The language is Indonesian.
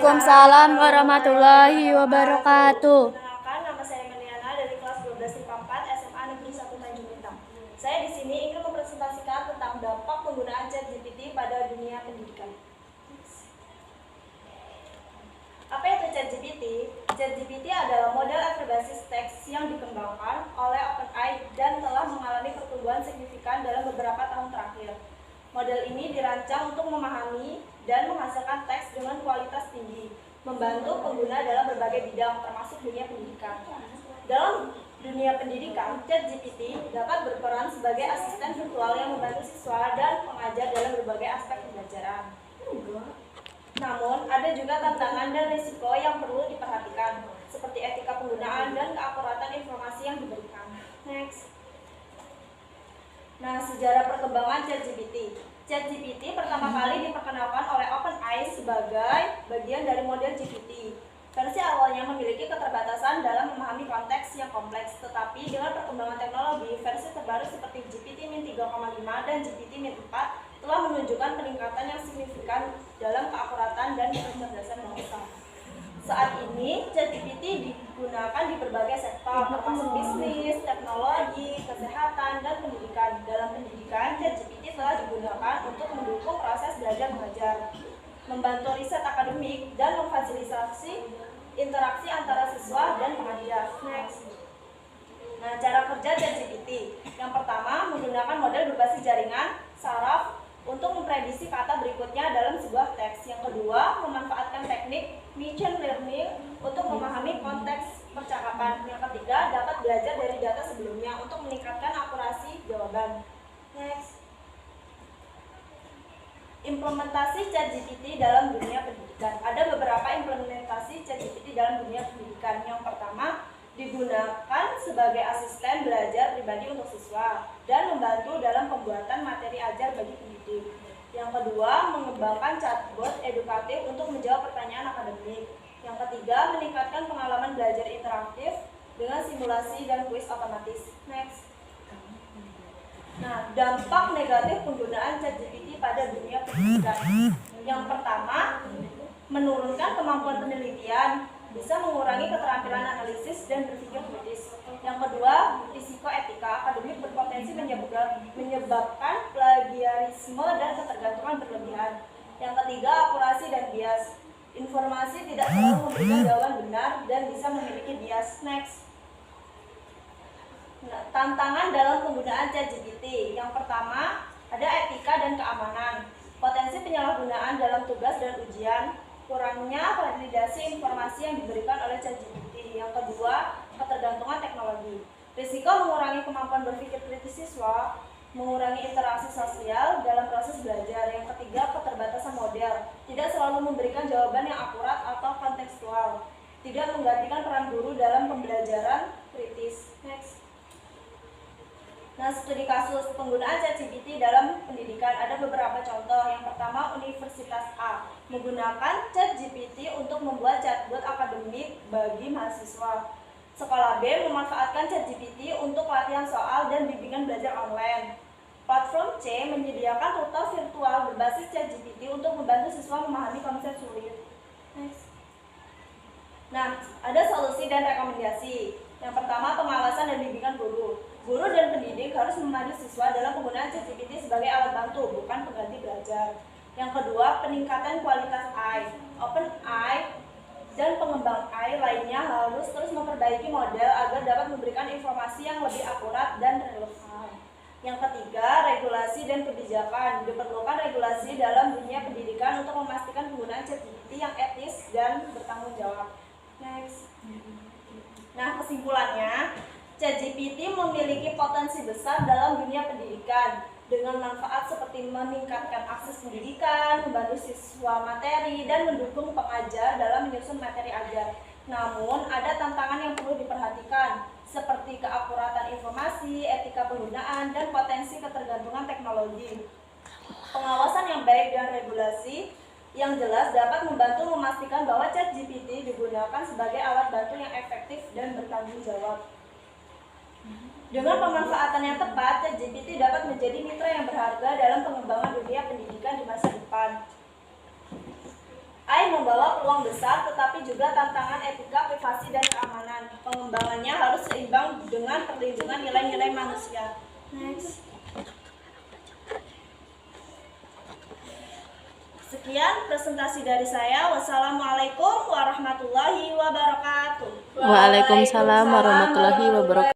Waalaikumsalam warahmatullahi wabarakatuh. Perkenalkan, nama saya Meliana dari kelas 12 IPA 4 SMA Negeri 1 Tanjung Bintang. Saya di sini ingin mempresentasikan tentang dampak penggunaan ChatGPT pada dunia pendidikan. Apa itu ChatGPT? ChatGPT adalah model berbasis teks yang dikembangkan oleh OpenAI dan telah mengalami pertumbuhan signifikan dalam beberapa tahun terakhir. Model ini dirancang untuk memahami dan menghasilkan teks dengan kualitas tinggi, membantu pengguna dalam berbagai bidang, termasuk dunia pendidikan. Dalam dunia pendidikan, ChatGPT dapat berperan sebagai asisten virtual yang membantu siswa dan pengajar dalam berbagai aspek pembelajaran. Namun, ada juga tantangan dan risiko yang perlu diperhatikan, seperti etika penggunaan dan keakuratan informasi yang diberikan. Next. Nah, sejarah perkembangan ChatGPT. ChatGPT pertama kali diperkenalkan oleh OpenAI sebagai bagian dari model GPT. Versi awalnya memiliki keterbatasan dalam memahami konteks yang kompleks, tetapi dengan perkembangan teknologi, versi terbaru seperti GPT-3,5 dan GPT-4 telah menunjukkan peningkatan yang signifikan dalam keakuratan dan kecerdasan bahasa. Saat ini, ChatGPT digunakan di berbagai sektor, termasuk bisnis, teknologi, kesehatan, dan pendidikan. Dalam pendidikan, ChatGPT telah digunakan untuk mendukung proses belajar mengajar, membantu riset akademik, dan memfasilitasi interaksi antara siswa dan pengajar. Next. Nah, cara kerja ChatGPT. Yang pertama, menggunakan model berbasis jaringan, saraf, untuk memprediksi kata berikutnya dalam sebuah teks. Yang kedua, memanfaatkan teknik machine learning untuk memahami konteks percakapan. Yang ketiga, dapat belajar dari data sebelumnya untuk meningkatkan akurasi jawaban. Next. Implementasi ChatGPT dalam dunia pendidikan. Ada beberapa implementasi ChatGPT dalam dunia pendidikan. Yang pertama, digunakan sebagai asisten belajar pribadi untuk siswa dan membantu dalam pembuatan materi ajar bagi pendidik. Yang kedua, mengembangkan chatbot edukatif untuk menjawab pertanyaan akademik. Yang ketiga, meningkatkan pengalaman belajar interaktif dengan simulasi dan kuis otomatis. Next. Nah, dampak negatif penggunaan ChatGPT pada dunia pendidikan. Yang pertama, menurunkan kemampuan penelitian, bisa mengurangi keterampilan analisis dan berpikir kritis. Yang kedua, risiko etika akademik berpotensi menyebabkan plagiarisme dan ketergantungan berlebihan. Yang ketiga, akurasi dan bias. Informasi tidak selalu memberikan jawaban benar dan bisa memiliki bias. Next. Nah, tantangan dalam penggunaan ChatGPT. Yang pertama, ada etika dan keamanan. Potensi penyalahgunaan dalam tugas dan ujian. Kurangnya validasi informasi yang diberikan oleh ChatGPT. Yang kedua, ketergantungan teknologi. Risiko mengurangi kemampuan berpikir kritis siswa, mengurangi interaksi sosial dalam proses belajar. Yang ketiga, keterbatasan model. Tidak selalu memberikan jawaban yang akurat atau kontekstual. Tidak menggantikan peran guru dalam pembelajaran kritis. Next. Nah, studi kasus penggunaan ChatGPT dalam pendidikan ada beberapa contoh. Yang pertama, Universitas A menggunakan ChatGPT untuk membuat chatbot akademik bagi mahasiswa. Sekolah B memanfaatkan ChatGPT untuk latihan soal dan bimbingan belajar online. Platform C menyediakan tutor virtual berbasis ChatGPT untuk membantu siswa memahami konsep sulit. Next. Nah, ada solusi dan rekomendasi. Yang pertama, pengawasan dan bimbingan guru. Guru dan pendidik harus memandu siswa dalam penggunaan ChatGPT sebagai alat bantu, bukan pengganti belajar. Yang kedua, peningkatan kualitas AI. OpenAI dan pengembang AI lainnya harus terus memperbaiki model agar dapat memberikan informasi yang lebih akurat dan relevan. Yang ketiga, regulasi dan kebijakan. Diperlukan regulasi dalam dunia pendidikan untuk memastikan penggunaan ChatGPT yang etis dan bertanggung jawab. Next. Nah, kesimpulannya, ChatGPT memiliki potensi besar dalam dunia pendidikan dengan manfaat seperti meningkatkan akses pendidikan, membantu siswa materi, dan mendukung pengajar dalam menyusun materi ajar. Namun, ada tantangan yang perlu diperhatikan, seperti keakuratan informasi, etika penggunaan, dan potensi ketergantungan teknologi. Pengawasan yang baik dan regulasi yang jelas dapat membantu memastikan bahwa ChatGPT digunakan sebagai alat bantu yang efektif dan bertanggung jawab. Dengan pemanfaatan yang tepat, ChatGPT dapat menjadi mitra yang berharga dalam pengembangan dunia pendidikan di masa depan. AI membawa peluang besar tetapi juga tantangan etika, privasi, dan keamanan. Pengembangannya harus seimbang dengan perlindungan nilai-nilai manusia. Next. Sekian presentasi dari saya. Wassalamualaikum warahmatullahi wabarakatuh. Waalaikumsalam warahmatullahi wabarakatuh.